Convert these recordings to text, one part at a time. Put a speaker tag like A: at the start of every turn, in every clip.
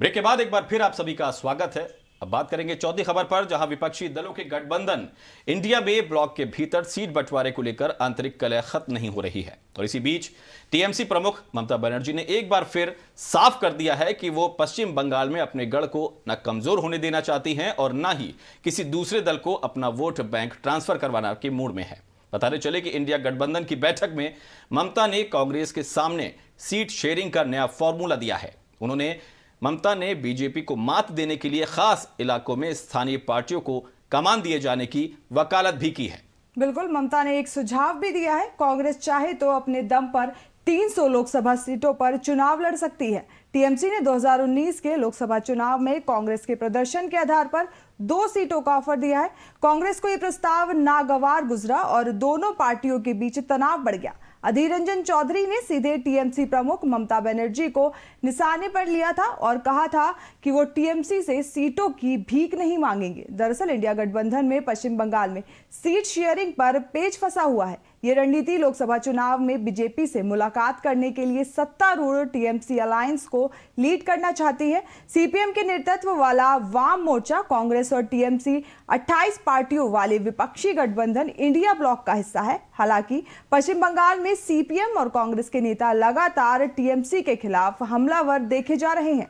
A: Break के बाद एक बार फिर आप सभी का स्वागत है। अब बात करेंगे चौथी खबर पर, जहां विपक्षी दलों के गठबंधन इंडिया में ब्लॉक के भीतर सीट बंटवारे को लेकर आंतरिक कलह खत्म नहीं हो रही है। और इसी बीच टीएमसी प्रमुख ममता बनर्जी ने एक बार फिर साफ कर दिया है कि वो पश्चिम बंगाल में अपने गढ़ को न कमजोर होने देना चाहती हैं और न ही किसी दूसरे दल को अपना वोट बैंक ट्रांसफर करवाना के मूड में है। बताते चले कि इंडिया गठबंधन की बैठक में ममता ने कांग्रेस के सामने सीट शेयरिंग का नया फॉर्मूला दिया है। ममता ने बीजेपी को मात देने के लिए खास इलाकों में स्थानीय पार्टियों को कमान दिए जाने की वकालत भी की है।
B: बिल्कुल, ममता ने एक सुझाव भी दिया है। कांग्रेस चाहे तो अपने दम पर 300 लोकसभा सीटों पर चुनाव लड़ सकती है। टीएमसी ने 2019 के लोकसभा चुनाव में कांग्रेस के प्रदर्शन के आधार पर 2 सीटों का ऑफर दिया है। कांग्रेस को यह प्रस्ताव नागवार गुजरा और दोनों पार्टियों के बीच तनाव बढ़ गया। अधीर रंजन चौधरी ने सीधे टीएमसी प्रमुख ममता बनर्जी को निशाने पर लिया था और कहा था कि वो टीएमसी से सीटों की भीख नहीं मांगेंगे। दरअसल इंडिया गठबंधन में पश्चिम बंगाल में सीट शेयरिंग पर पेच फंसा हुआ है। ये रणनीति लोकसभा चुनाव में बीजेपी से मुलाकात करने के लिए सत्तारूढ़ टीएमसी अलायंस को लीड करना चाहती है। सीपीएम के नेतृत्व वाला वाम मोर्चा कांग्रेस और टीएमसी 28 पार्टियों वाले विपक्षी गठबंधन इंडिया ब्लॉक का हिस्सा है। हालांकि पश्चिम बंगाल में सीपीएम और कांग्रेस के नेता लगातार टीएमसी के खिलाफ हमलावर देखे जा रहे हैं।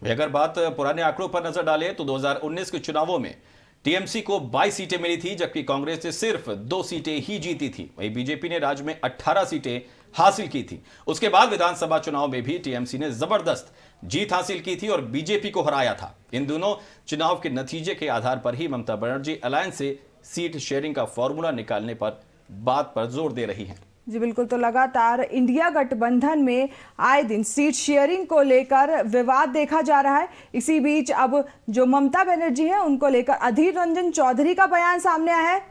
A: अगर बात पुराने आंकड़ों पर नजर डालें तो 2019 के चुनावों में टीएमसी को 22 सीटें मिली थी, जबकि कांग्रेस ने सिर्फ 2 सीटें ही जीती थी। वहीं बीजेपी ने राज्य में 18 सीटें हासिल की थी। उसके बाद विधानसभा चुनाव में भी टीएमसी ने जबरदस्त जीत हासिल की थी और बीजेपी को हराया था। इन दोनों चुनाव के नतीजे के आधार पर ही ममता बनर्जी अलायंस से सीट शेयरिंग का फॉर्मूला निकालने पर बात पर जोर दे रही हैं।
B: जी बिल्कुल, तो लगातार इंडिया गठबंधन में आए दिन सीट शेयरिंग को लेकर विवाद देखा जा रहा है। इसी बीच अब जो ममता बनर्जी है उनको लेकर अधीर रंजन चौधरी का बयान सामने आया है।